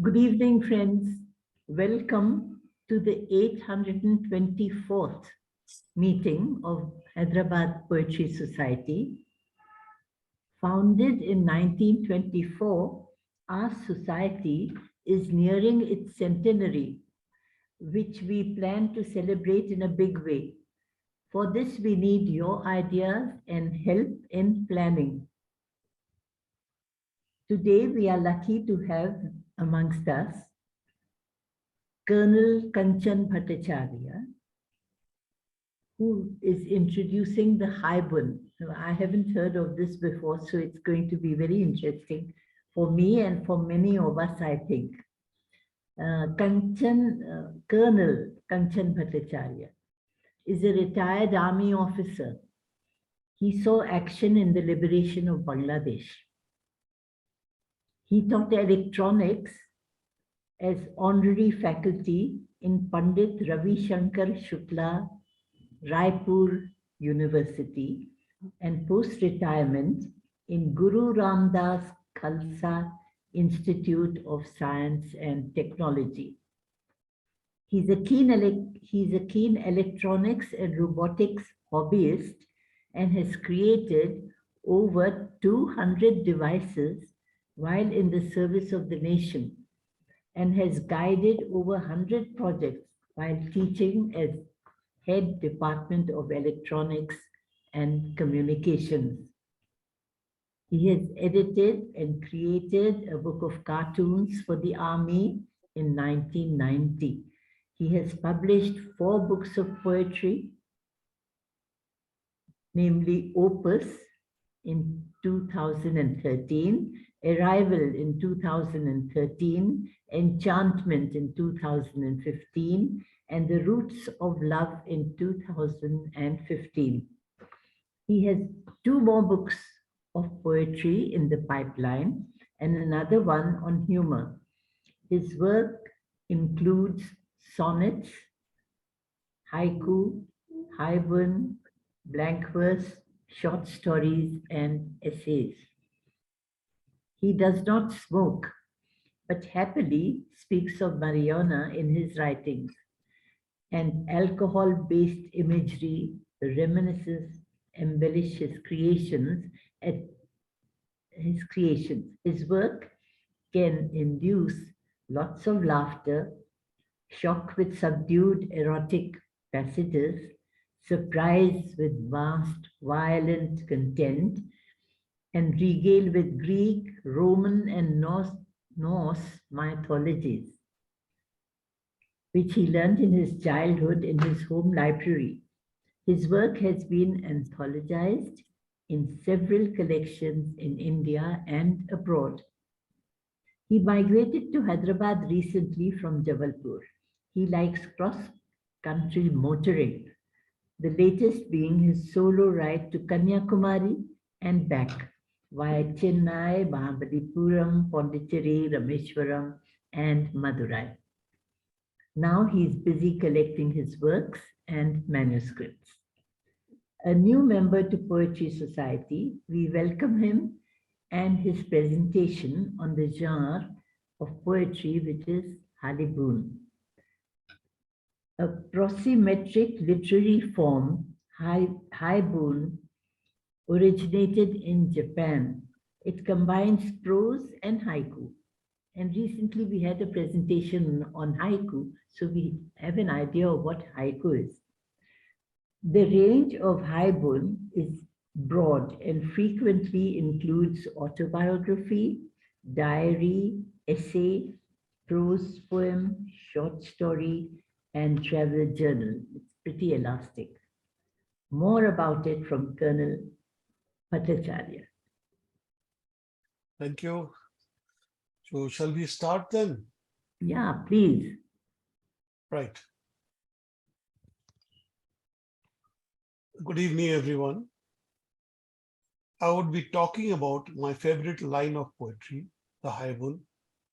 Good evening, friends. Welcome to the 824th meeting of Hyderabad Poetry Society. Founded in 1924, our society is nearing its centenary, which we plan to celebrate in a big way. For this, we need your ideas and help in planning. Today, we are lucky to have amongst us Colonel Kanchan Bhattacharya, who is introducing the Haibun. I haven't heard of this before, so it's going to be very interesting for me and for many of us, I think. Colonel Kanchan Bhattacharya is a retired army officer. He saw action in the liberation of Bangladesh. He taught electronics as honorary faculty in Pandit Ravi Shankar Shukla Raipur University and post-retirement in Guru Ramdas Khalsa Institute of Science and Technology. He's a keen electronics and robotics hobbyist and has created over 200 devices while in the service of the nation and has guided over 100 projects while teaching as Head Department of Electronics and Communications. He has edited and created a book of cartoons for the Army in 1990. He has published 4 books of poetry, namely Opus in 2013, Arrival in 2013, Enchantment in 2015, and The Roots of Love in 2015. He has 2 more books of poetry in the pipeline and another one on humor. His work includes sonnets, haiku, haibun, blank verse, short stories, and essays. He does not smoke, but happily speaks of marijuana in his writings, and alcohol-based imagery reminisces, embellish his creations. His work can induce lots of laughter, shock with subdued erotic passages, surprise with vast, violent content, and regale with Greek, Roman, and Norse mythologies, which he learned in his childhood in his home library. His work has been anthologized in several collections in India and abroad. He migrated to Hyderabad recently from Jabalpur. He likes cross-country motoring, the latest being his solo ride to Kanyakumari and back via Chennai, Mahabalipuram, Pondicherry, Rameshwaram, and Madurai. Now he's busy collecting his works and manuscripts. A new member to Poetry Society, we welcome him and his presentation on the genre of poetry, which is Haibun. A prosymmetric literary form, Haibun, originated in Japan. It combines prose and haiku. And recently we had a presentation on haiku, so we have an idea of what haiku is. The range of Haibun is broad and frequently includes autobiography, diary, essay, prose poem, short story, and travel journal. It's pretty elastic. More about it from Colonel Bhattacharya. Thank you. So shall we start then? Yeah, please. Right. Good evening, everyone. I would be talking about my favorite line of poetry, the Haibun,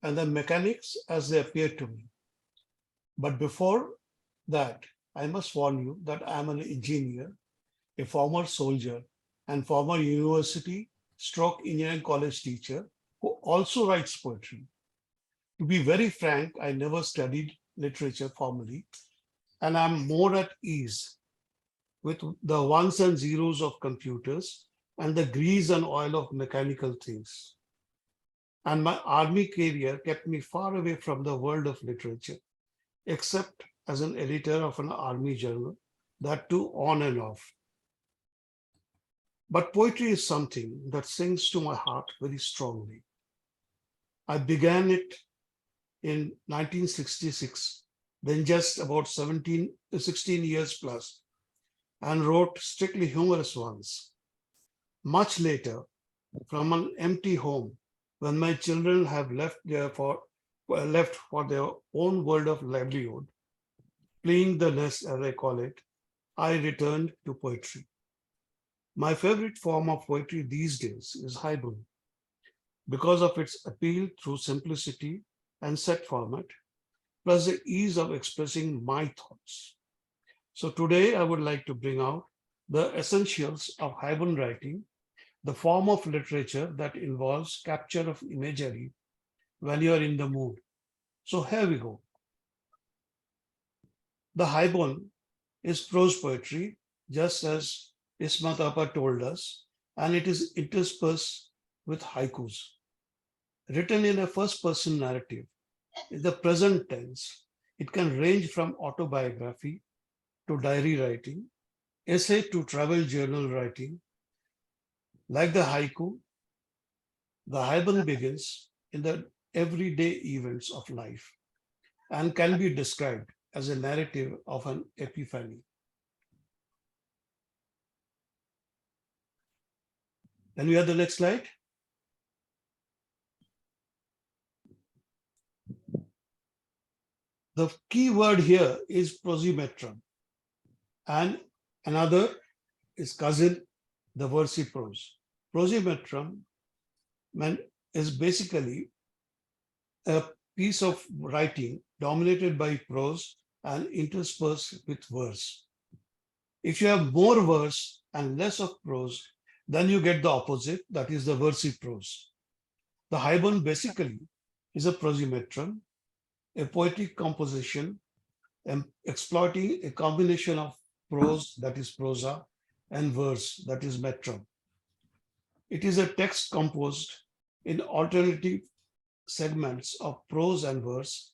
and the mechanics as they appear to me. But before that, I must warn you that I am an engineer, a former soldier, and former university / engineering college teacher who also writes poetry. To be very frank, I never studied literature formally, and I'm more at ease with the ones and zeros of computers and the grease and oil of mechanical things. And my army career kept me far away from the world of literature, except as an editor of an army journal, that too on and off. But poetry is something that sings to my heart very strongly. I began it in 1966, then just about 16 years plus, and wrote strictly humorous ones. Much later, from an empty home, when my children have left for their own world of livelihood, fleeing the nest as I call it, I returned to poetry. My favorite form of poetry these days is Haibun because of its appeal through simplicity and set format, plus the ease of expressing my thoughts. So today I would like to bring out the essentials of Haibun writing, the form of literature that involves capture of imagery when you are in the mood. So here we go. The Haibun is prose poetry, just as Ismat Appa told us, and it is interspersed with haikus. Written in a first-person narrative, in the present tense, it can range from autobiography to diary writing, essay to travel journal writing. Like the haiku, the Haibun begins in the everyday events of life and can be described as a narrative of an epiphany. Can we have the next slide? The key word here is prosimetron, and another is cousin, the versiprose. Prosimetron is basically a piece of writing dominated by prose and interspersed with verse. If you have more verse and less of prose, then you get the opposite, that is the versiprose. The Haibun basically is a prosimetron, a poetic composition exploiting a combination of prose, that is prosa, and verse, that is metron. It is a text composed in alternative segments of prose and verse,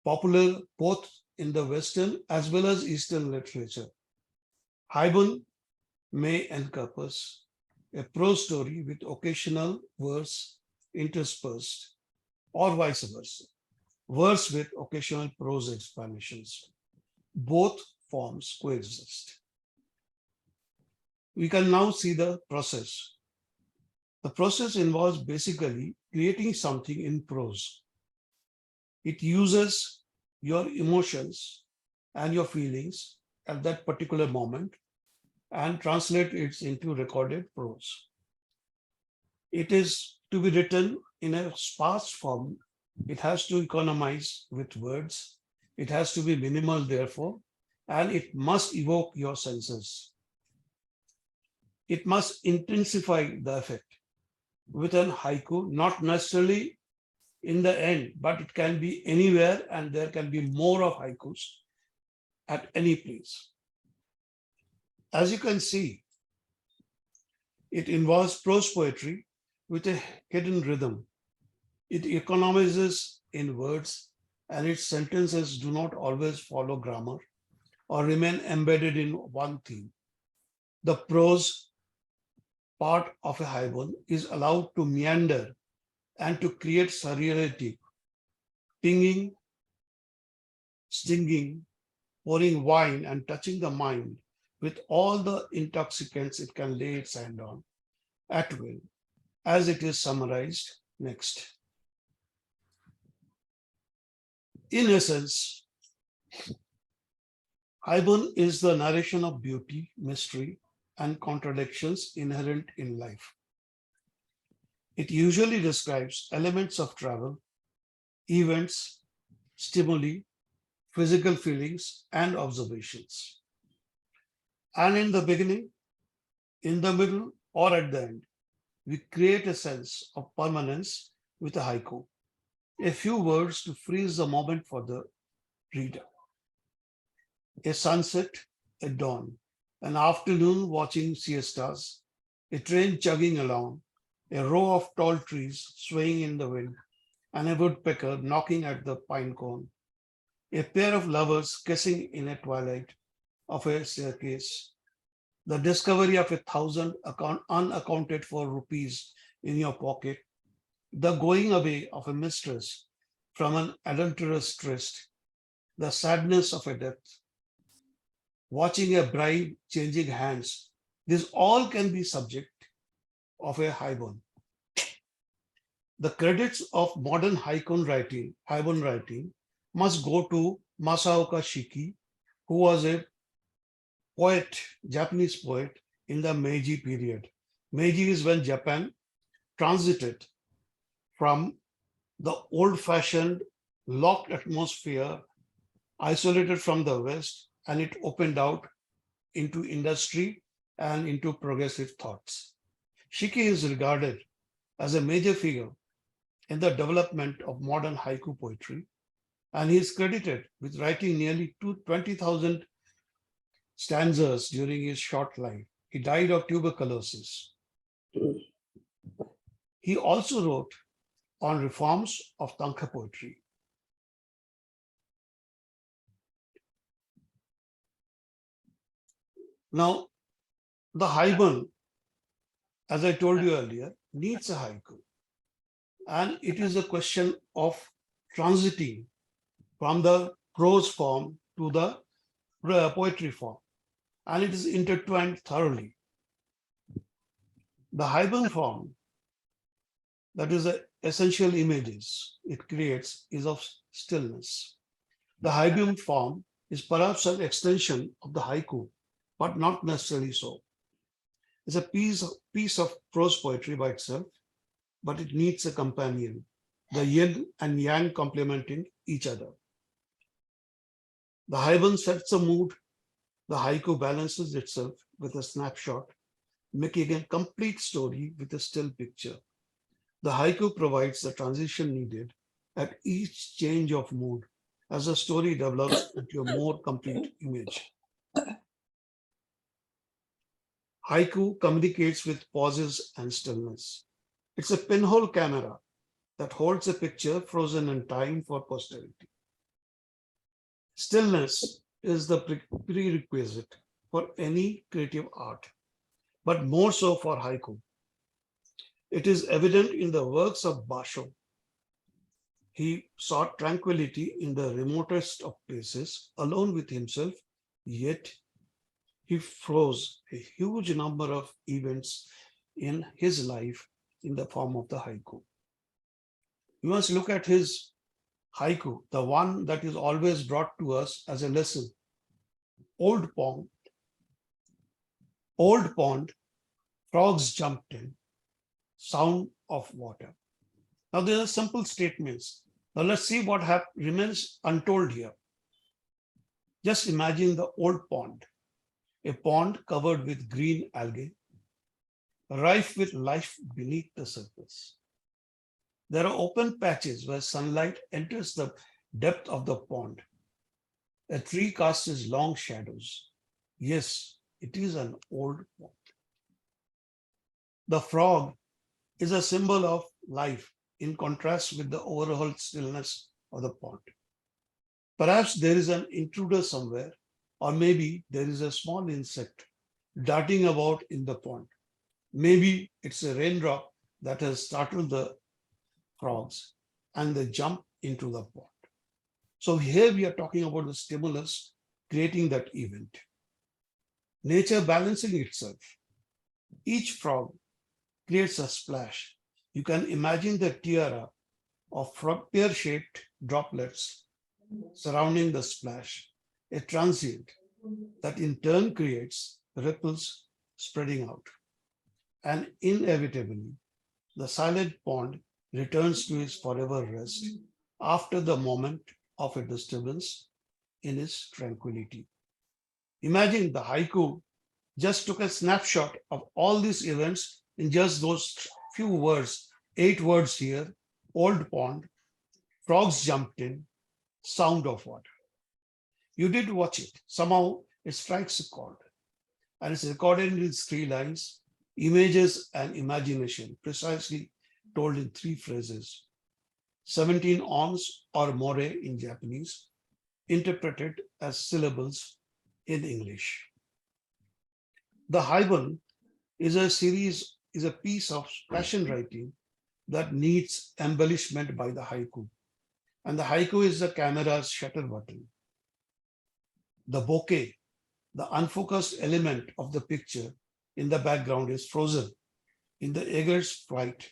popular both in the Western as well as Eastern literature. Haibun may encompass a prose story with occasional verse interspersed, or vice versa, verse with occasional prose explanations. Both forms coexist. We can now see the process. The process involves basically creating something in prose. It uses your emotions and your feelings at that particular moment and translate it into recorded prose. It is to be written in a sparse form. It has to economize with words. It has to be minimal, therefore, and it must evoke your senses. It must intensify the effect. With an haiku, not necessarily in the end, but it can be anywhere, and there can be more of haikus at any place. As you can see, it involves prose poetry with a hidden rhythm. It economizes in words, and its sentences do not always follow grammar or remain embedded in one theme. The prose part of a Haibun is allowed to meander and to create surreality, pinging, stinging, pouring wine and touching the mind with all the intoxicants it can lay its hand on at will, as it is summarized next. In essence, Haibun is the narration of beauty, mystery, and contradictions inherent in life. It usually describes elements of travel, events, stimuli, physical feelings, and observations. And in the beginning, in the middle, or at the end, we create a sense of permanence with a haiku. A few words to freeze the moment for the reader. A sunset, a dawn, an afternoon watching siestas, a train chugging along, a row of tall trees swaying in the wind, and a woodpecker knocking at the pine cone, a pair of lovers kissing in a twilight of a staircase, the discovery of 1,000 unaccounted for rupees in your pocket, the going away of a mistress from an adulterous tryst, the sadness of a death, watching a bride changing hands. This all can be subject of a haibun. The credits of modern haibun writing must go to Masaoka Shiki, who was a poet, Japanese poet in the Meiji period. Meiji is when Japan transited from the old-fashioned locked atmosphere, isolated from the West, and it opened out into industry and into progressive thoughts. Shiki is regarded as a major figure in the development of modern haiku poetry, and he is credited with writing nearly 20,000 stanzas during his short life. He died of tuberculosis. He also wrote on reforms of Tanka poetry. Now, the haibun, as I told you earlier, needs a haiku. And it is a question of transiting from the prose form to the poetry form. And it is intertwined thoroughly. The haibun form, that is the essential images it creates, is of stillness. The haibun form is perhaps an extension of the haiku, but not necessarily so. It's a piece of prose poetry by itself, but it needs a companion, the yin and yang complementing each other. The haibun sets a mood, the haiku balances itself with a snapshot, making a complete story with a still picture. The haiku provides the transition needed at each change of mood as the story develops into a more complete image. Haiku communicates with pauses and stillness. It's a pinhole camera that holds a picture frozen in time for posterity. Stillness is the prerequisite for any creative art, but more so for haiku. It is evident in the works of Basho. He sought tranquility in the remotest of places, alone with himself, yet he froze a huge number of events in his life in the form of the haiku. You must look at his haiku, the one that is always brought to us as a lesson. Old pond, frogs jumped in, sound of water. Now, there are simple statements. Now, let's see what remains untold here. Just imagine the old pond, a pond covered with green algae, rife with life beneath the surface. There are open patches where sunlight enters the depth of the pond. A tree casts long shadows. Yes, it is an old pond. The frog is a symbol of life in contrast with the overall stillness of the pond. Perhaps there is an intruder somewhere, or maybe there is a small insect darting about in the pond. Maybe it's a raindrop that has startled the frogs and they jump into the pond. So here we are talking about the stimulus creating that event. Nature balancing itself. Each frog creates a splash. You can imagine the tiara of pear-shaped droplets surrounding the splash, a transient that in turn creates ripples spreading out. And inevitably, the silent pond returns to his forever rest after the moment of a disturbance in its tranquility. Imagine the haiku just took a snapshot of all these events in just those few words, 8 words here, old pond, Frogs jumped in, sound of water. You did watch it. Somehow it strikes a chord. And it's recorded in 3 lines, images and imagination, precisely told in 3 phrases. 17 ons or more in Japanese, interpreted as syllables in English. The Haibun is a piece of passion writing that needs embellishment by the haiku. And the haiku is the camera's shutter button. The bokeh, the unfocused element of the picture in the background, is frozen in the egret's flight,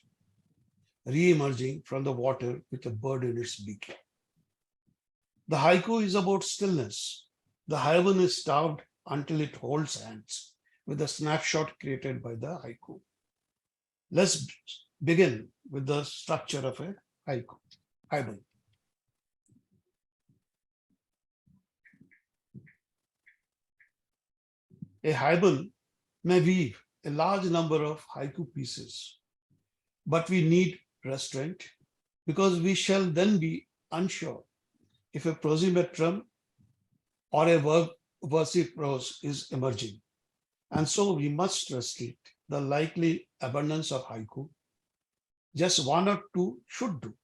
re-emerging from the water with a bird in its beak. The haiku is about stillness. The Haibun is starved until it holds hands with a snapshot created by the haiku. Let's begin with the structure of a haiku. Haibun. A haibun may weave a large number of haiku pieces, but we need restraint because we shall then be unsure if a prosimetrum or a versive prose is emerging. And so we must restrict the likely abundance of haiku. Just 1 or 2 should do.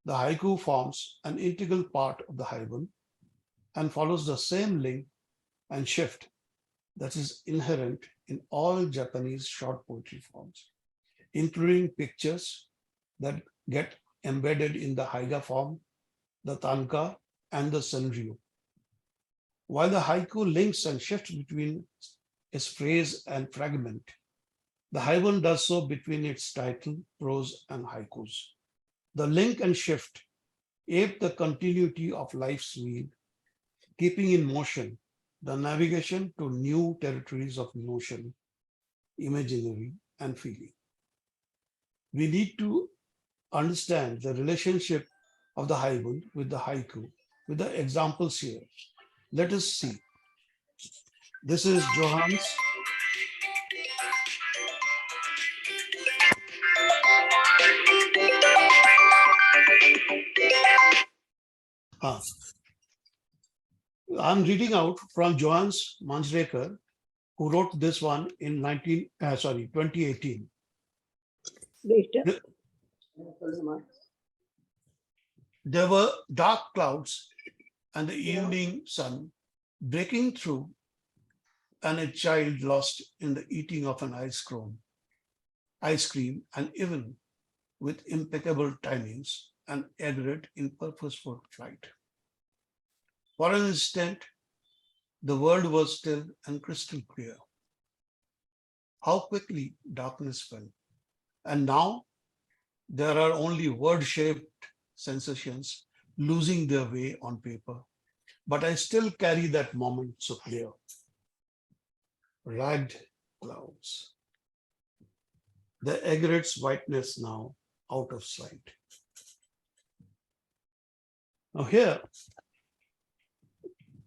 The haiku forms an integral part of the haibun and follows the same link and shift that is inherent in all Japanese short poetry forms, including pictures that get embedded in the haiga form, the tanka, and the senryu. While the haiku links and shifts between its phrase and fragment, the haibun does so between its title, prose, and haikus. The link and shift ape the continuity of life's wheel, keeping in motion the navigation to new territories of emotion, imaginary, and feeling. We need to understand the relationship of the haibun with the haiku, with the examples here. Let us see. This is Johan's I'm reading out from Johannes Manjrekar, who wrote this one in 2018. Later. There were dark clouds and the evening sun breaking through, and a child lost in the eating of an ice cream, and even with impeccable timings, an egret in purposeful flight. For an instant, the world was still and crystal clear. How quickly darkness fell. And now there are only word-shaped sensations losing their way on paper. But I still carry that moment so clear. Ragged clouds. The egret's whiteness now out of sight. Now here,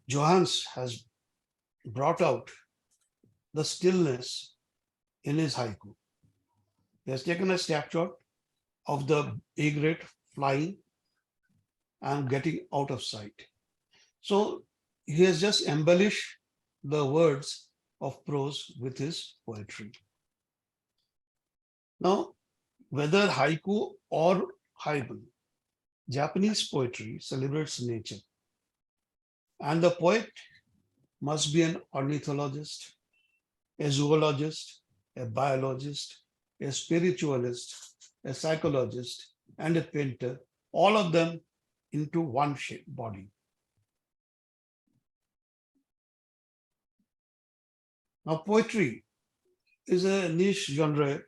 Johannes has brought out the stillness in his haiku. He has taken a snapshot of the egret flying and getting out of sight. So he has just embellished the words of prose with his poetry. Now, whether haiku or haibun, Japanese poetry celebrates nature. And the poet must be an ornithologist, a zoologist, a biologist, a spiritualist, a psychologist, and a painter, all of them into one body. Now, poetry is a niche genre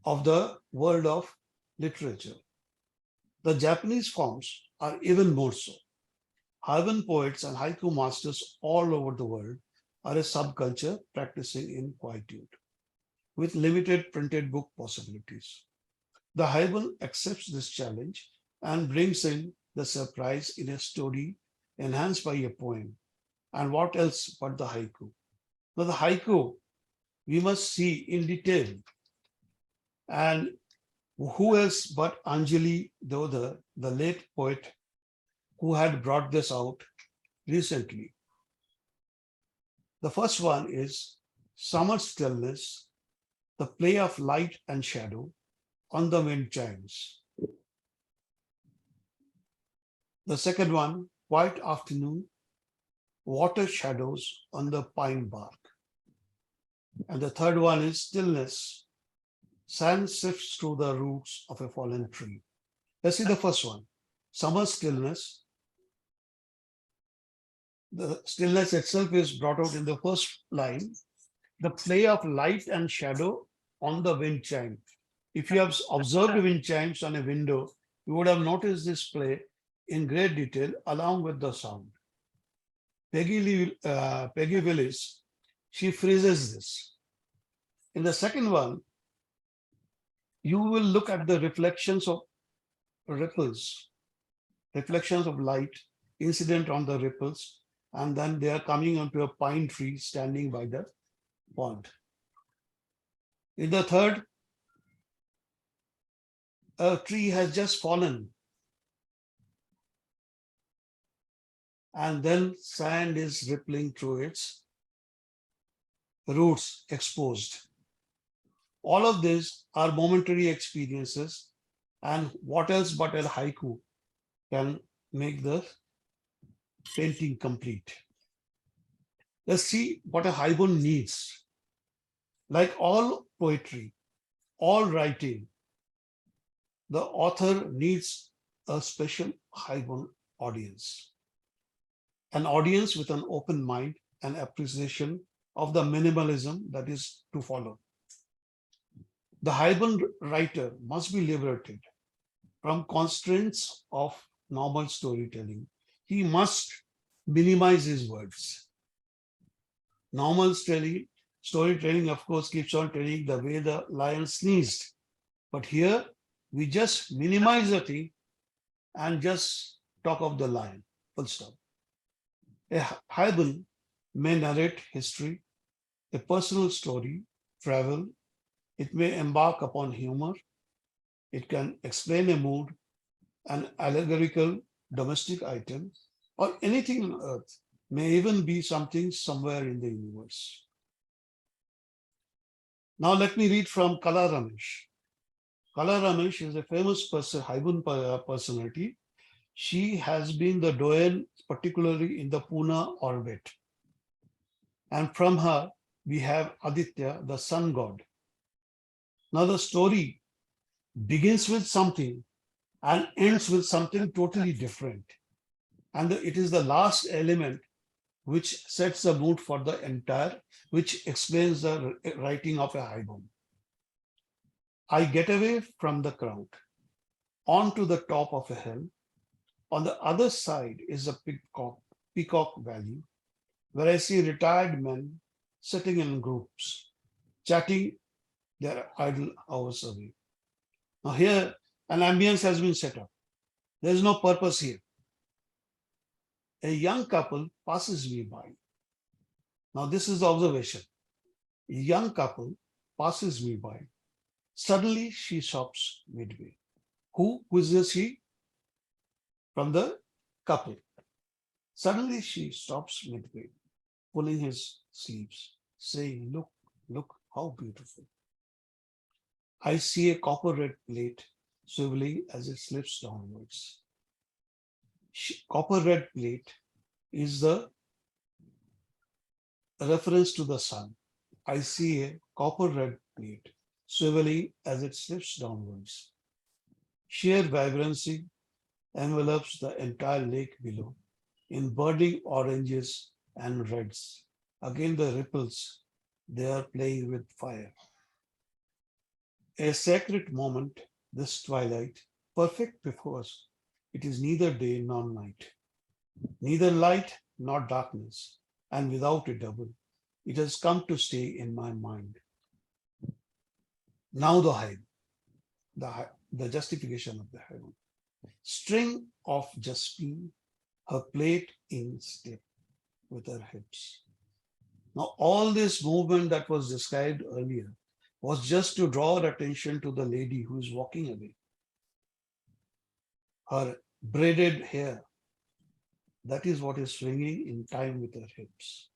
of the world of literature. The Japanese forms are even more so. Haibun poets and haiku masters all over the world are a subculture practicing in quietude, with limited printed book possibilities. The haibun accepts this challenge and brings in the surprise in a story enhanced by a poem. And what else but the haiku? Now, the haiku we must see in detail. And who else but Anjali Dodha the late poet, who had brought this out recently. The first one is Summer Stillness, the play of light and shadow on the wind chimes. The second one, Quiet Afternoon, water shadows on the pine bark. And the third one is Stillness, sand sifts through the roots of a fallen tree. Let's see the first one, Summer Stillness. The stillness itself is brought out in the first line, the play of light and shadow on the wind chime. If you have observed wind chimes on a window, you would have noticed this play in great detail along with the sound. Peggy Willis, she phrases this. In the second one, you will look at the reflections of ripples, reflections of light incident on the ripples, and then they are coming onto a pine tree standing by the pond. In the third, a tree has just fallen, and then sand is rippling through its roots exposed. All of these are momentary experiences, and what else but a haiku can make the painting complete. Let's see what a haibun needs. Like all poetry, all writing, the author needs a special haibun audience. An audience with an open mind and appreciation of the minimalism that is to follow. The haibun writer must be liberated from constraints of normal storytelling. He must minimize his words. Normal storytelling, of course, keeps on telling the way the lion sneezed. But here, we just minimize the thing and just talk of the lion, full stop. A haibun may narrate history, a personal story, travel. It may embark upon humor. It can explain a mood, an allegorical domestic item, or anything on earth, may even be something somewhere in the universe. Now let me read from Kala Ramesh. Kala Ramesh is a famous haibun personality. She has been the doyen, particularly in the Pune orbit. And from her, we have Aditya, the sun god. Now the story begins with something and ends with something totally different. And it is the last element which sets the mood for the entire, which explains the writing of a haibun. I get away from the crowd, onto the top of a hill. On the other side is a peacock valley, where I see retired men sitting in groups, chatting their idle hours away. Now here, an ambience has been set up. There is no purpose here. A young couple passes me by. Now this is the observation. A young couple passes me by. Suddenly she stops midway. Who is this he? From the couple. Suddenly she stops midway, pulling his sleeves, saying, look, look, how beautiful. I see a copper red plate swiveling as it slips downwards. Copper red plate is the reference to the sun. I see a copper red plate swiveling as it slips downwards. Sheer vibrancy envelops the entire lake below in burning oranges and reds. Again, the ripples, they are playing with fire. A sacred moment, this twilight, perfect because it is neither day nor night, neither light nor darkness, and without a double. It has come to stay in my mind. Now the haibun, the justification of the haibun. String of Jasmine, her plate in step with her hips. Now all this movement that was described earlier was just to draw our attention to the lady who is walking away. Her braided hair, that is what is swinging in time with her hips.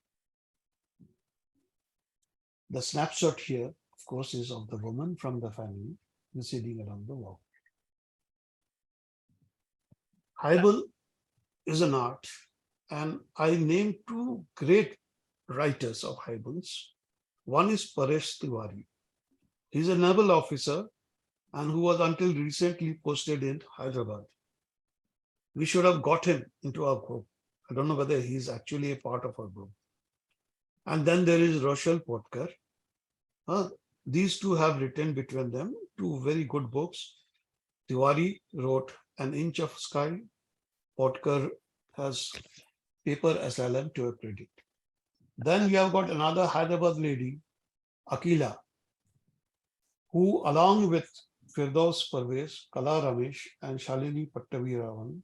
The snapshot here, of course, is of the woman from the family receding along the wall. Haibun is an art, and I named two great writers of Haibuns. One is Paresh Tiwari. He's a naval officer and who was until recently posted in Hyderabad. We should have got him into our group. I don't know whether he's actually a part of our group. And then there is Rochelle Potkar. These two have written between them two very good books. Tiwari wrote An Inch of Sky. Potkar has Paper Asylum to a credit. Then we have got another Hyderabad lady, Akila, who along with Firdaus Parvez, Kala Ramesh and Shalini Pattaviravan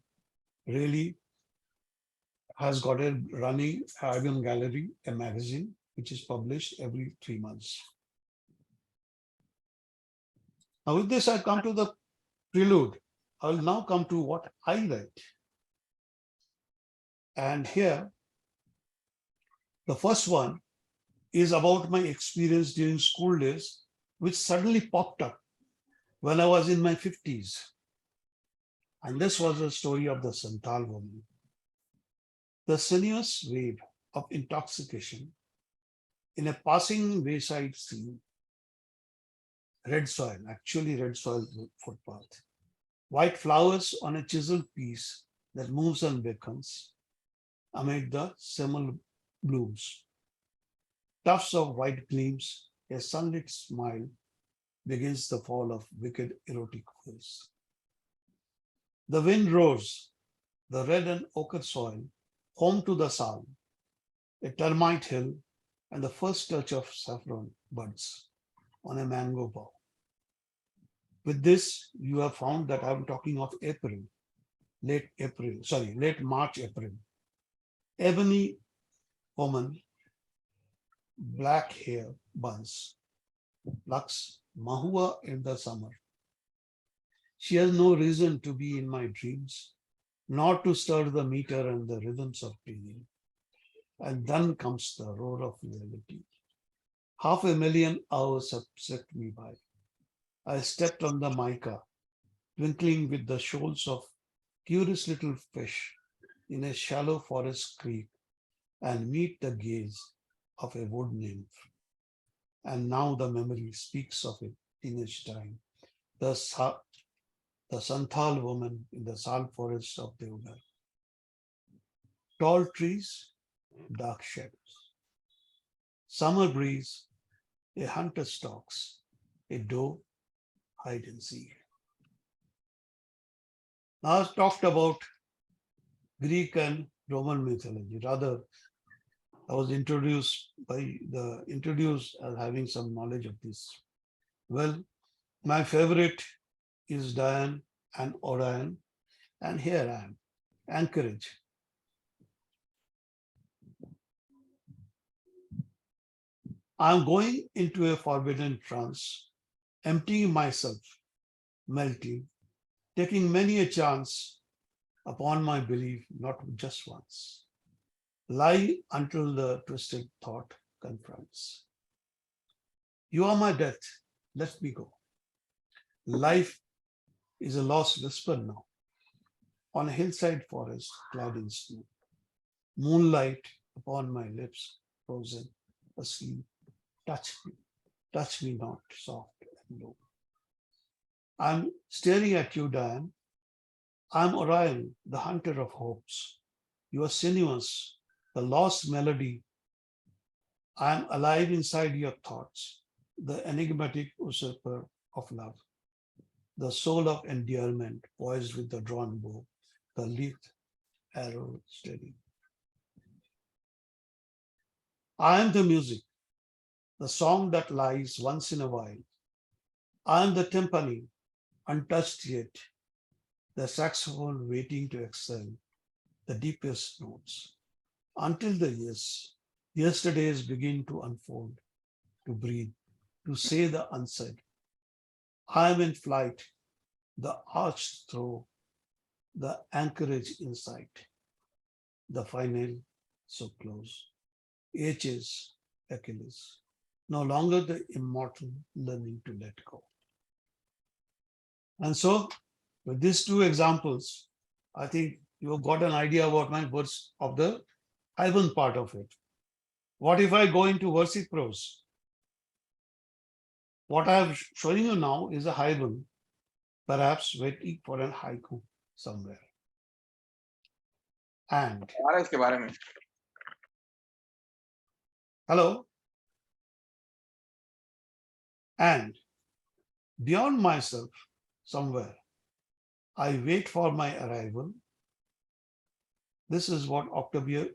really has got a running Haibun Gallery, a magazine, which is published every 3 months. Now with this, I come to the prelude. I will now come to what I write. And here, the first one is about my experience during school days, which suddenly popped up when I was in my 50s. And this was the story of the Santal woman. The sinuous wave of intoxication in a passing wayside scene, red soil, actually red soil footpath, white flowers on a chiseled piece that moves and beckons amid the summer blooms, tufts of white gleams, a sunlit smile begins the fall of wicked erotic voice. The wind roars, the red and ochre soil, home to the sound, a termite hill, and the first touch of saffron buds on a mango bough. With this, you have found that I'm talking of April, late March, April. Ebony woman, black hair buns, plucks mahua in the summer. She has no reason to be in my dreams, nor to stir the meter and the rhythms of breathing. And then comes the roar of reality. 500,000 hours have swept me by. I stepped on the mica, twinkling with the shoals of curious little fish in a shallow forest creek, and meet the gaze of a wood nymph. And now the memory speaks of it teenage time. The Santhal woman in the sal forest of Deoghar. Tall trees, dark shadows. Summer breeze, a hunter stalks, a doe, hide and seek. Now I've talked about Greek and Roman mythology. Rather, I was introduced as having some knowledge of this. Well, my favorite is Diane and Orion, and here I am, Anchorage. I'm going into a forbidden trance, emptying myself, melting, taking many a chance upon my belief, not just once. Lie until the twisted thought confronts. You are my death, let me go. Life is a lost whisper now, on a hillside forest clad in snow. Moonlight upon my lips, frozen, asleep. Touch me not, soft and low. I'm staring at you, Diane. I'm Orion, the hunter of hopes. You are sinuous, the lost melody. I'm alive inside your thoughts, the enigmatic usurper of love, the soul of endearment, poised with the drawn bow, the lithe arrow steady. I am the music, the song that lies once in a while. I am the timpani, untouched yet, the saxophone waiting to excel the deepest notes. Until the yesterdays begin to unfold, to breathe, to say the unsaid. I am in flight, the arched throw, the anchorage inside, the final so close. H is Achilles, no longer the immortal learning to let go. And so, with these two examples, I think you've got an idea about my words of the Haibun part of it. What if I go into versic prose? What I am showing you now is a Haibun, perhaps waiting for a haiku somewhere. And hello, and beyond myself, somewhere, I wait for my arrival. This is what Octavia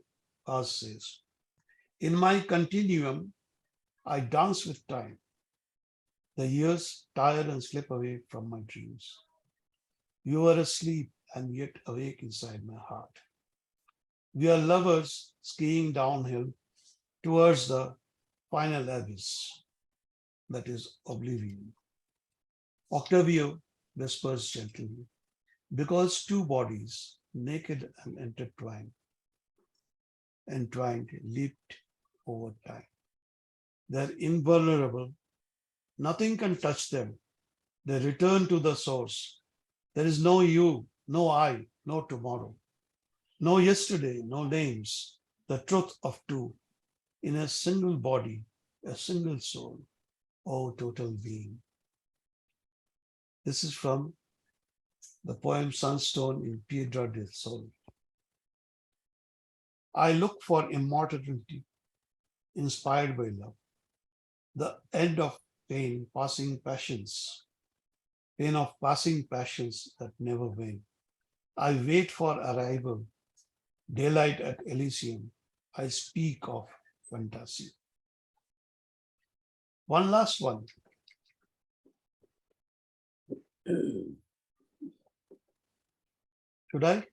says. In my continuum, I dance with time. The years tire and slip away from my dreams. You are asleep and yet awake inside my heart. We are lovers skiing downhill towards the final abyss, that is oblivion. Octavio whispers gently, because two bodies, naked and entwined, leaped over time. They're invulnerable. Nothing can touch them. They return to the source. There is no you, no I, no tomorrow, no yesterday, no names. The truth of two in a single body, a single soul, oh total being. This is from the poem Sunstone in Piedra del Sol. I look for immortality inspired by love, the end of pain, passing passions, pain of passing passions that never wane. I wait for arrival, daylight at Elysium. I speak of fantasy. One last one. Should I?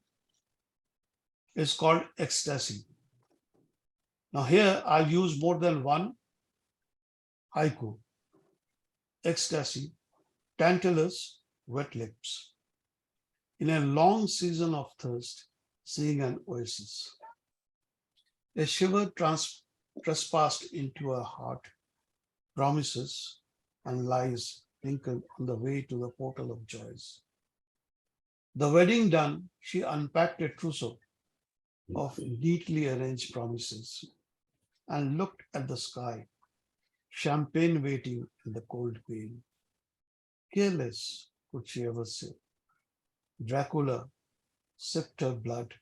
It's called ecstasy. Now here I'll use more than one haiku. Ecstasy, Tantalus, wet lips. In a long season of thirst, seeing an oasis. A shiver trespassed into her heart, promises and lies wrinkled on the way to the portal of joys. The wedding done, she unpacked a trousseau of neatly arranged promises and looked at the sky, champagne waiting in the cold pane. Careless could she ever say. Dracula sipped her blood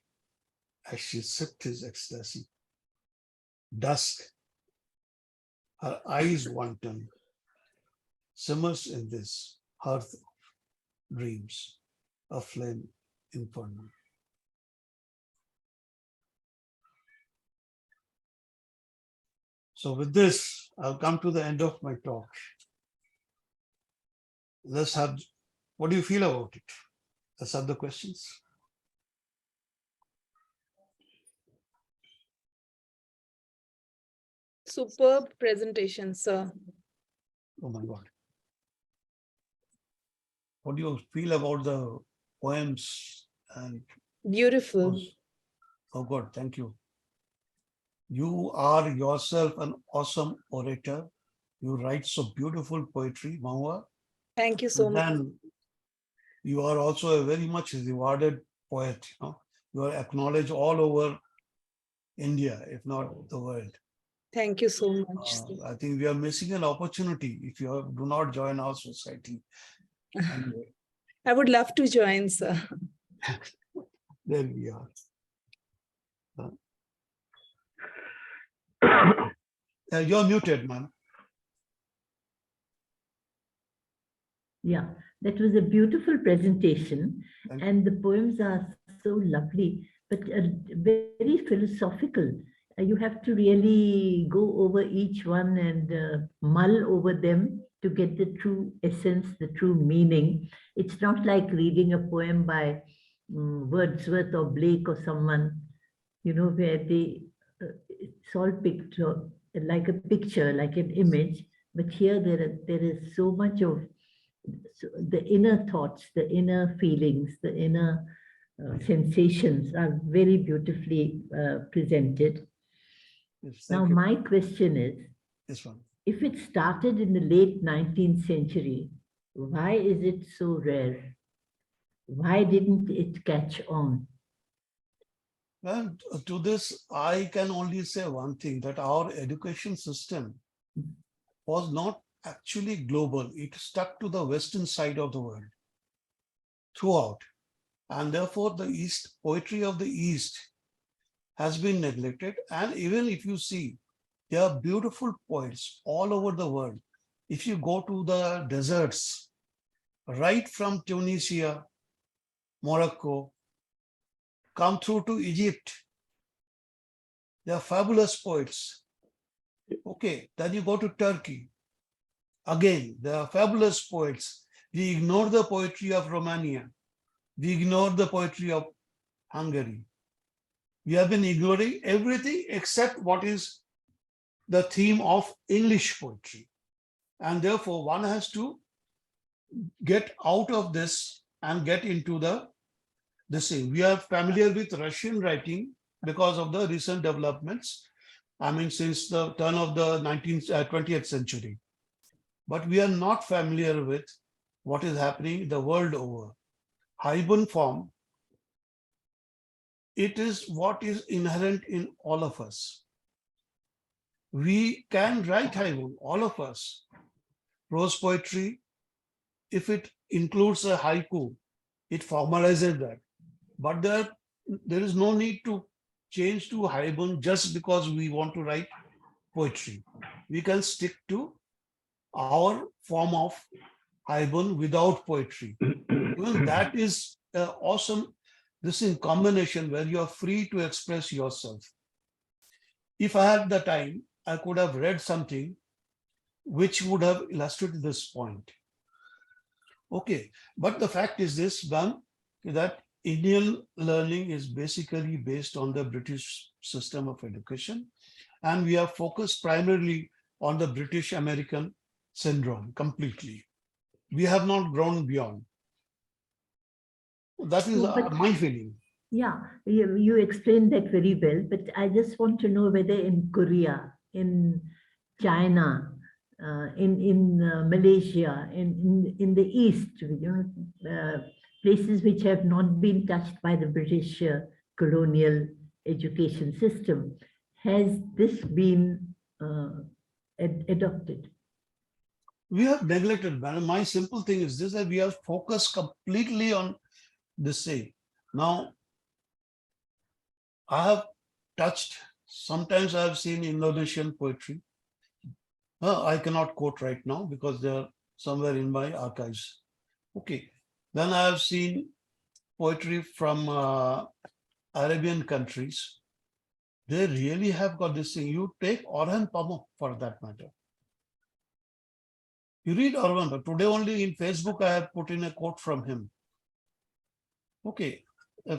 as she sipped his ecstasy. Dusk, her eyes wanton, simmers in this hearth of dreams, a flame infernal. So with this, I'll come to the end of my talk. Let's have, what do you feel about it? Let's have the questions. Superb presentation, sir. Oh my God. What do you feel about the poems and Beautiful. prose? Oh God, thank you. You are yourself an awesome orator. You write so beautiful poetry, Mahua. Thank you so And much. then you are also a very much rewarded poet. You are acknowledged all over India, if not the world. Thank you so much. I think we are missing an opportunity if you do not join our society. Anyway, I would love to join, sir. there we are. You're muted, man. Yeah, that was a beautiful presentation. Thank you. And the poems are so lovely, but very philosophical. You have to really go over each one and mull over them to get the true essence, the true meaning. It's not like reading a poem by Wordsworth or Blake or someone, where it's all picture, like a picture, like an image. But here there is so much of the inner thoughts, the inner feelings, the inner sensations are very beautifully presented. Yes, Now, thank you. my question is, This one. if it started in the late 19th century, why is it so rare? Why didn't it catch on? Well, to this, I can only say one thing, that our education system was not actually global. It stuck to the western side of the world throughout. And therefore, the East, poetry of the East has been neglected. And even if you see, there are beautiful poets all over the world. If you go to the deserts, right from Tunisia, Morocco, come through to Egypt, there are fabulous poets. Okay, then you go to Turkey. Again, there are fabulous poets. We ignore the poetry of Romania. We ignore the poetry of Hungary. We have been ignoring everything except what is the theme of English poetry. And therefore, one has to get out of this and get into this thing. We are familiar with Russian writing because of the recent developments. I mean, since the turn of the 20th century. But we are not familiar with what is happening the world over. Haibun form, it is what is inherent in all of us. We can write Haibun, all of us. Prose poetry, if it includes a haiku, it formalizes that. But there is no need to change to Haibun just because we want to write poetry. We can stick to our form of Haibun without poetry. Even that is awesome. This in combination where you are free to express yourself. If I had the time, I could have read something which would have illustrated this point. Okay, but the fact is this one, that Indian learning is basically based on the British system of education, and we are focused primarily on the British American syndrome completely. We have not grown beyond. That is No, but my feeling. yeah, you explained that very well, but I just want to know whether in Korea, in China, in Malaysia, in the East, places which have not been touched by the British colonial education system, has this been adopted? We have neglected, madam. My simple thing is this, that we are focused completely on this thing. Now, I have touched, sometimes I have seen Indonesian poetry. I cannot quote right now because they are somewhere in my archives. Okay. Then I have seen poetry from Arabian countries. They really have got this thing. You take Orhan Pamuk for that matter. You read Orhan Pamuk. Today only in Facebook I have put in a quote from him. Okay,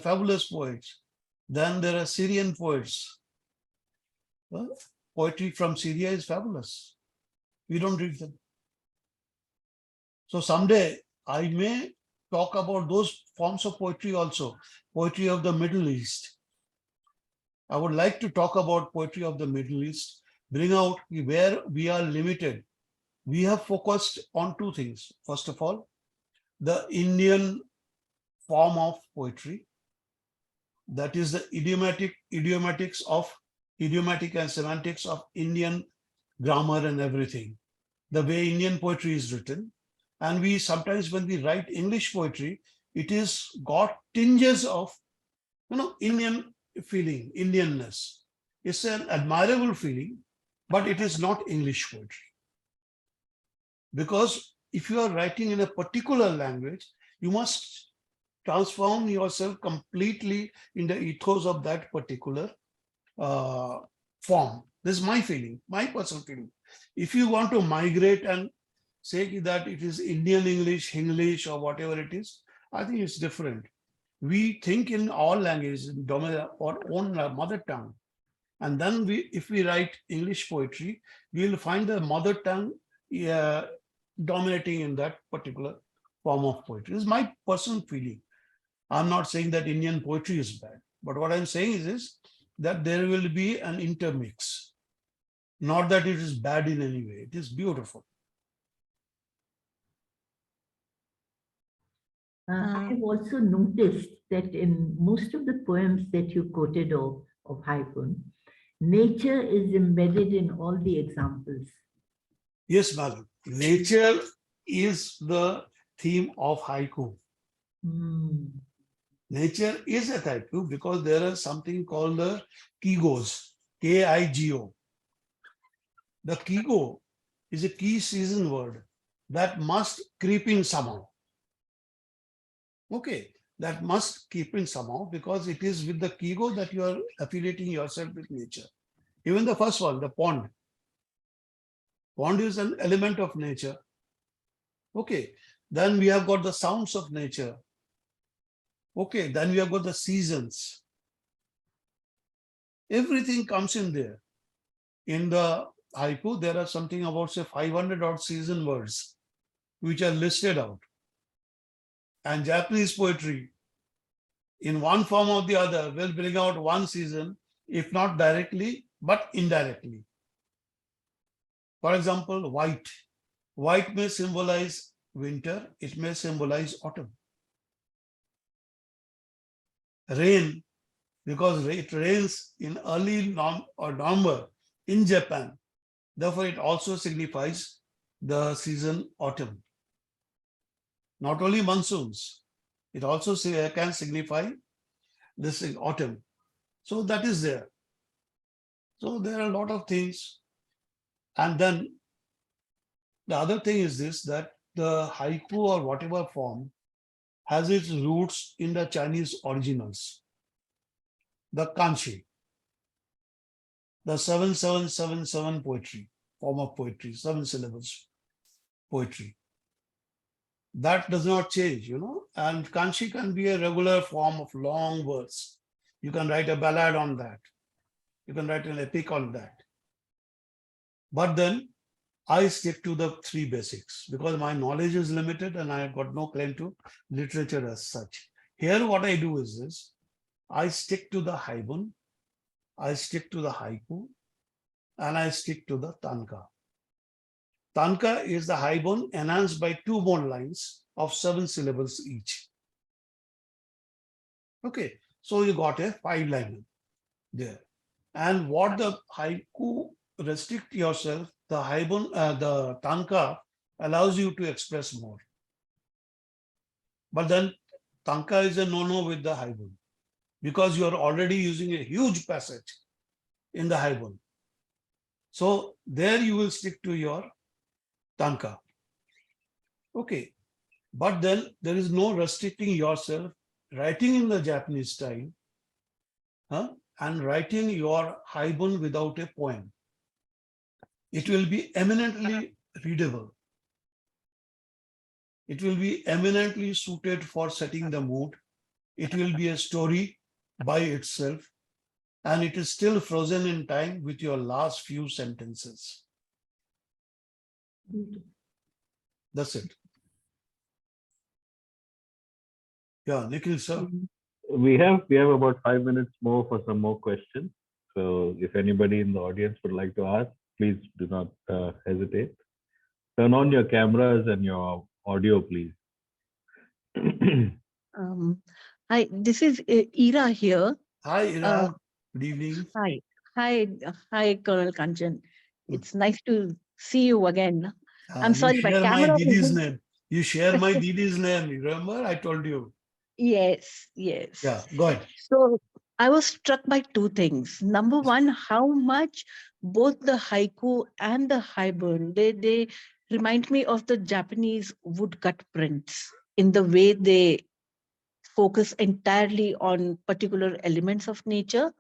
fabulous poets. Then there are Syrian poets. Well, poetry from Syria is fabulous. We don't read them. So someday I may talk about those forms of poetry also, poetry of the Middle East. I would like to talk about poetry of the Middle East, bring out where we are limited. We have focused on two things. First of all, the Indian form of poetry, that is the idiomatic and semantics of Indian grammar and everything, the way Indian poetry is written. And we sometimes, when we write English poetry, it is got tinges of, Indian feeling, Indianness. It's an admirable feeling, but it is not English poetry. Because if you are writing in a particular language, you must transform yourself completely in the ethos of that particular form. This is my feeling, my personal feeling. If you want to migrate and say that it is Indian English, or whatever it is, I think it's different. We think in all languages, our own mother tongue. And then if we write English poetry, we will find the mother tongue dominating in that particular form of poetry. This is my personal feeling. I'm not saying that Indian poetry is bad, but what I'm saying is that there will be an intermix. Not that it is bad in any way, it is beautiful. I have also noticed that in most of the poems that you quoted of Haibun, nature is embedded in all the examples. Yes, madam. Nature is the theme of haiku. Hmm. Nature is a haiku because there is something called the kigos, Kigo. The kigo is a key season word that must creep in somehow. Okay, that must keep in somehow because it is with the kigo that you are affiliating yourself with nature. Even the first one, the pond. Pond is an element of nature. Okay, then we have got the sounds of nature. Okay, then we have got the seasons. Everything comes in there. In the haiku, there are something about say 500 odd season words which are listed out. And Japanese poetry, in one form or the other, will bring out one season, if not directly, but indirectly. For example, white. White may symbolize winter, it may symbolize autumn. Rain, because it rains in early November in Japan. Therefore, it also signifies the season autumn. Not only monsoons, it also can signify this autumn. So that is there. So there are a lot of things. And then the other thing is this, that the haiku or whatever form has its roots in the Chinese originals. The Kanchi, the 7777 poetry, form of poetry, 7 syllables poetry. That does not change, and Kanchi can be a regular form of long verse. You can write a ballad on that. You can write an epic on that. But then I stick to the 3 basics because my knowledge is limited and I have got no claim to literature as such. Here what I do is this, I stick to the Haibun, I stick to the haiku, and I stick to the tanka. Tanka is the Haibun enhanced by 2 more lines of 7 syllables each. Okay, so you got a 5-liner there. And what the haiku restrict yourself, the Haibun, the tanka allows you to express more. But then tanka is a no-no with the Haibun because you are already using a huge passage in the Haibun. So there you will stick to your tanka. Okay, but then there is no restricting yourself writing in the Japanese style and writing your Haibun without a poem. It will be eminently readable. It will be eminently suited for setting the mood. It will be a story by itself, and it is still frozen in time with your last few sentences. That's it. Yeah, Nikhil, sir. We have about 5 minutes more for some more questions. So if anybody in the audience would like to ask, please do not hesitate. Turn on your cameras and your audio, please. Hi, this is Ira here. Hi, Ira. Uh, Good evening. Hi, Colonel Kanchan. It's nice to see you again. I'm You sorry, my share my camera Didi's wasn't- name. You share my Didi's name. You remember? I told you. Yes. Yeah, go ahead. So I was struck by 2 things. Number one, how much both the haiku and the haibun, they remind me of the Japanese woodcut prints in the way they focus entirely on particular elements of nature.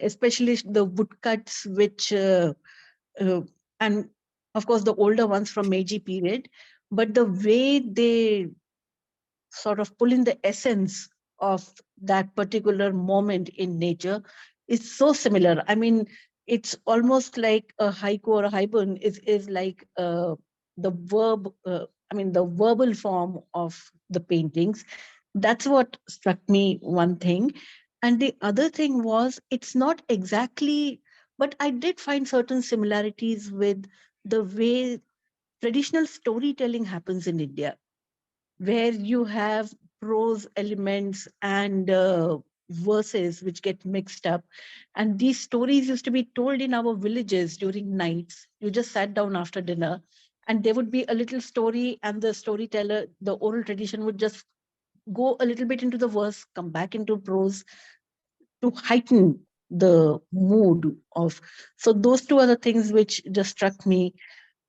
Especially the woodcuts, which, and of course the older ones from Meiji period, but the way they sort of pull in the essence of that particular moment in nature is so similar. I mean, it's almost like a haiku or a haibun is like the verb I mean, the verbal form of the paintings. That's what struck me, one thing. And the other thing was, it's not exactly, but I did find certain similarities with the way traditional storytelling happens in India, where you have prose elements and verses which get mixed up. And these stories used to be told in our villages during nights. You just sat down after dinner, and there would be a little story, and the storyteller, the oral tradition, would just go a little bit into the verse, come back into prose to heighten the mood of. So those two are the things which just struck me.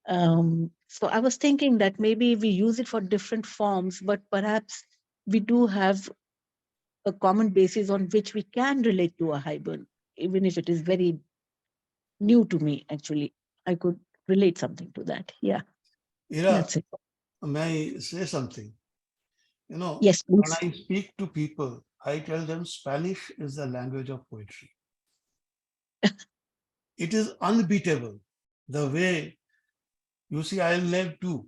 So I was thinking that maybe we use it for different forms, but perhaps we do have a common basis on which we can relate to a Haibun, even if it is very new to me. Actually, I could relate something to that. Yeah, Ira, that's it. may I say something? You know, Yes, when please. I speak to people, I tell them Spanish is the language of poetry. It is unbeatable. The way you see, I live too,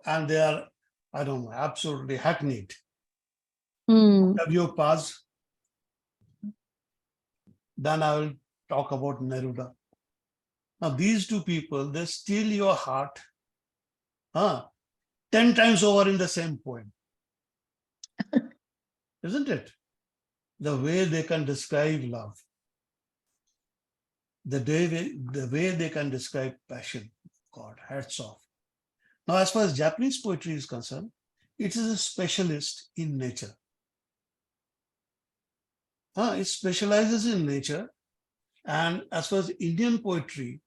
and they are, I don't know, absolutely hackneyed. Hmm. Have you passed? Then I will talk about Neruda. Now, these two people, they steal your heart, huh, 10 times over in the same poem, isn't it? The way they can describe love, the way they can describe passion. God, hats off. Now, as far as Japanese poetry is concerned, it is a specialist in nature. It specializes in nature. And as far as Indian poetry,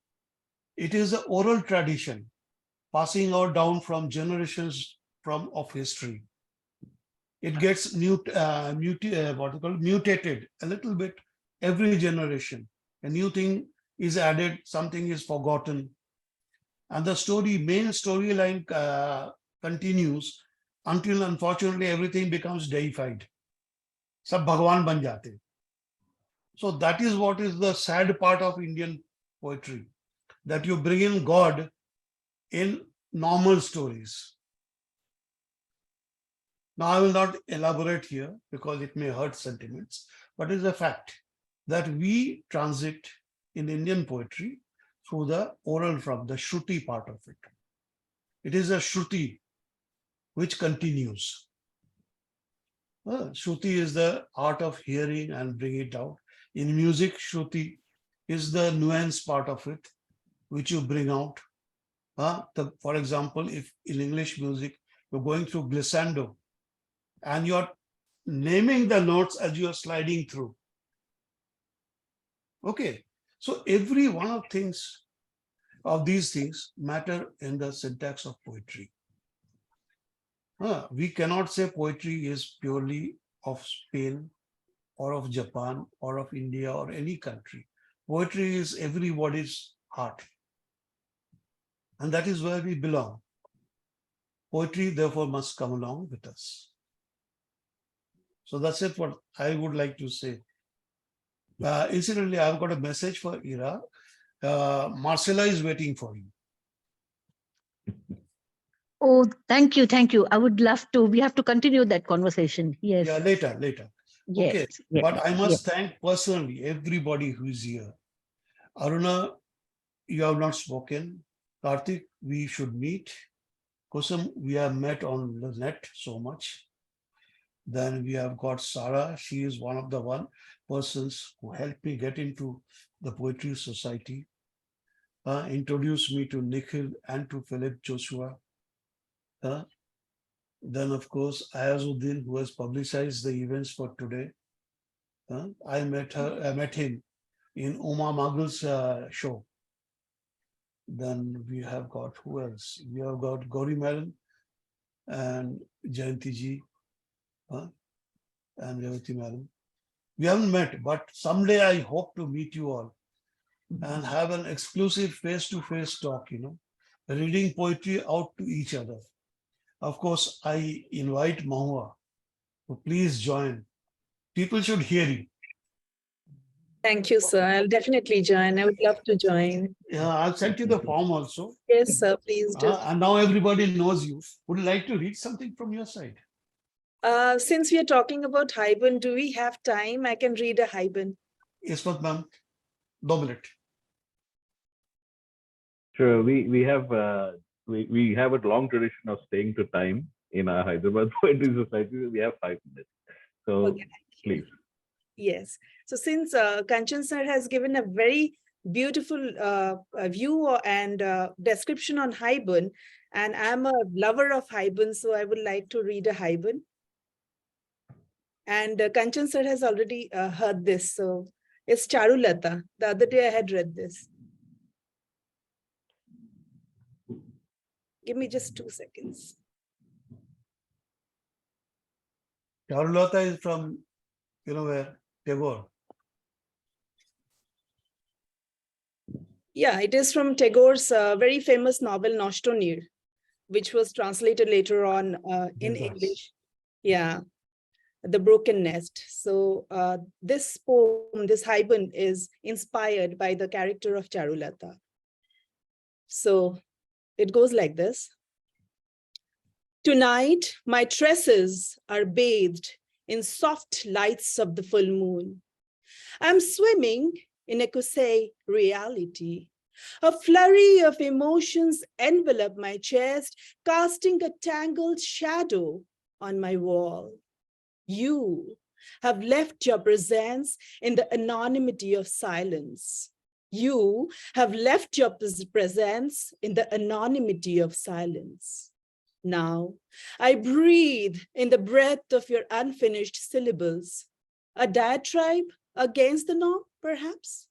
it is an oral tradition passing out down from generations of history. It gets mutated a little bit every generation. A new thing is added, something is forgotten, and the main storyline continues until, unfortunately, everything becomes deified. Sab Bhagwan ban jate. So that is what is the sad part of Indian poetry, that you bring in God in normal stories. Now, I will not elaborate here because it may hurt sentiments, but it is a fact that we transit in Indian poetry through the oral from the Shruti part of it. It is a Shruti which continues. Shruti is the art of hearing and bring it out. In music, Shruti is the nuance part of it, which you bring out. For example, if in English music, you're going through glissando and you're naming the notes as you are sliding through. Okay, so every one of these things matter in the syntax of poetry. We cannot say poetry is purely of Spain or of Japan or of India or any country. Poetry is everybody's heart. And that is where we belong. Poetry, therefore, must come along with us. So that's it, what I would like to say. Incidentally, I've got a message for Ira. Marcella is waiting for you. Oh, thank you, thank you. I would love to. We have to continue that conversation. Yes. Yeah, later. Yes. Okay, Yes. but I Yes. must thank personally everybody who is here. Aruna, you have not spoken. Karthik, we should meet. Kusum, we have met on the net so much. Then we have got Sarah. She is one of the persons who helped me get into the Poetry Society. Introduced me to Nikhil and to Philip Joshua. Then, of course, Ayazuddin, who has publicized the events for today. I met him in Uma Magal's show. Then we have got, who else? We have got Gauri Madam and Jayanti ji and Revati Madam. We haven't met, but someday I hope to meet you all and have an exclusive face-to-face talk, reading poetry out to each other. Of course, I invite Mahua to please join. People should hear you. Thank you, sir. I'll definitely join. I would love to join. Yeah, I've sent you the form also. Yes, sir. Please do. And now everybody knows you. Would you like to read something from your side? Since we are talking about Haibun, do we have time? I can read a Haibun. Yes, ma'am. 2 minutes. Sure, we have a long tradition of staying to time in our Hyderabad Poetry Society. We have 5 minutes. So Okay. please. Yes. So since Kanchan sir has given a very beautiful view and description on Haibun, and I'm a lover of Haibun, so I would like to read a Haibun. And Kanchan sir has already heard this, so it's Charulata. The other day I had read this. Give me just 2 seconds. Charulata is from, where? Tagore. Yeah, it is from Tagore's very famous novel Noshtonir, which was translated later on in Yes. English. Yeah, The Broken Nest. So this poem, this Haibun, is inspired by the character of Charulata. So it goes like this. Tonight, my tresses are bathed in soft lights of the full moon. I'm swimming in a Kusei reality. A flurry of emotions envelop my chest, casting a tangled shadow on my wall. You have left your presence in the anonymity of silence. You have left your presence in the anonymity of silence. Now, I breathe in the breath of your unfinished syllables, a diatribe against the norm, perhaps?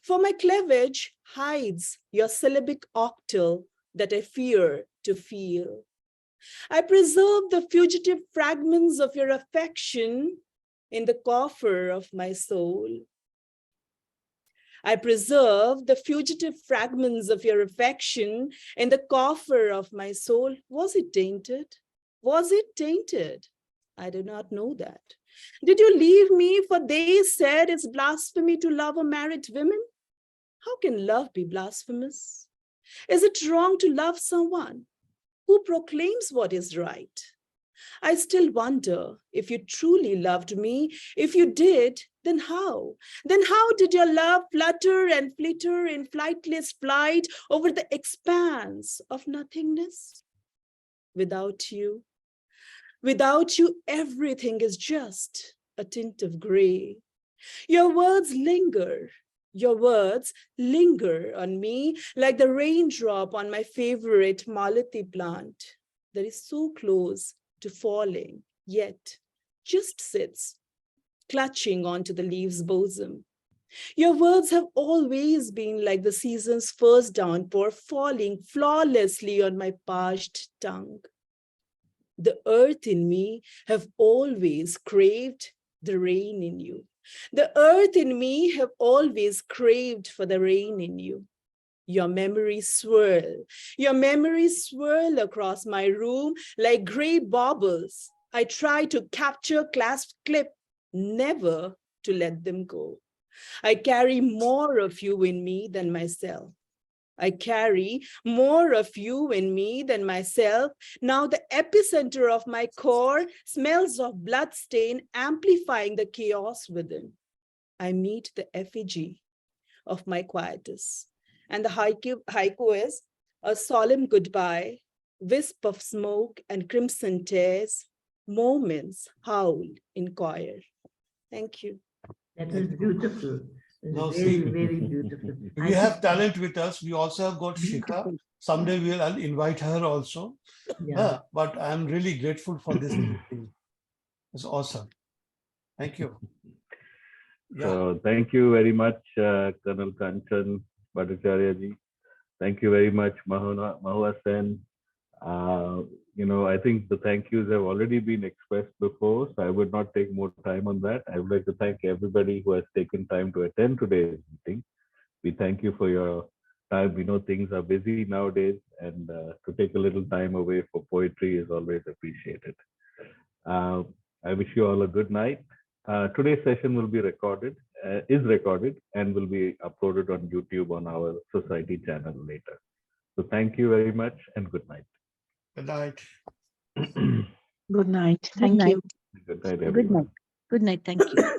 For my cleavage hides your syllabic octal that I fear to feel. I preserve the fugitive fragments of your affection in the coffer of my soul. I preserve the fugitive fragments of your affection in the coffer of my soul. Was it tainted? Was it tainted? I do not know that. Did you leave me for they said it's blasphemy to love a married woman? How can love be blasphemous? Is it wrong to love someone who proclaims what is right? I still wonder if you truly loved me. If you did, then how? Then how did your love flutter and flitter in flightless flight over the expanse of nothingness? Without you, everything is just a tint of gray. Your words linger. Your words linger on me like the raindrop on my favorite Malati plant that is so close to falling, yet just sits, clutching onto the leaf's bosom. Your words have always been like the season's first downpour, falling flawlessly on my parched tongue. The earth in me have always craved the rain in you. The earth in me have always craved for the rain in you. Your memories swirl across my room like gray baubles. I try to capture, clasp, clip, never to let them go. I carry more of you in me than myself. I carry more of you in me than myself. Now the epicenter of my core smells of bloodstain, amplifying the chaos within. I meet the effigy of my quietus. And the haiku is a solemn goodbye, wisp of smoke and crimson tears, moments howl in choir. Thank you. That was beautiful. Now, Very, see, very beautiful. we have talent with us. We also have got Shikha. Beautiful. Someday I'll invite her also. Yeah. But I'm really grateful for this thing. It's awesome. Thank you. Yeah. So thank you very much, Colonel Kanchan, Bhattacharya ji. Thank you very much, Mahua Sen. I think the thank yous have already been expressed before, so I would not take more time on that. I would like to thank everybody who has taken time to attend today's meeting. We thank you for your time. We know things are busy nowadays, and to take a little time away for poetry is always appreciated. I wish you all a good night. Today's session will be recorded is recorded and will be uploaded on YouTube on our society channel later. So thank you very much and good night. Good night. Good night. Good Thank night. you. Good night, Good everyone. night. Good night. Thank you.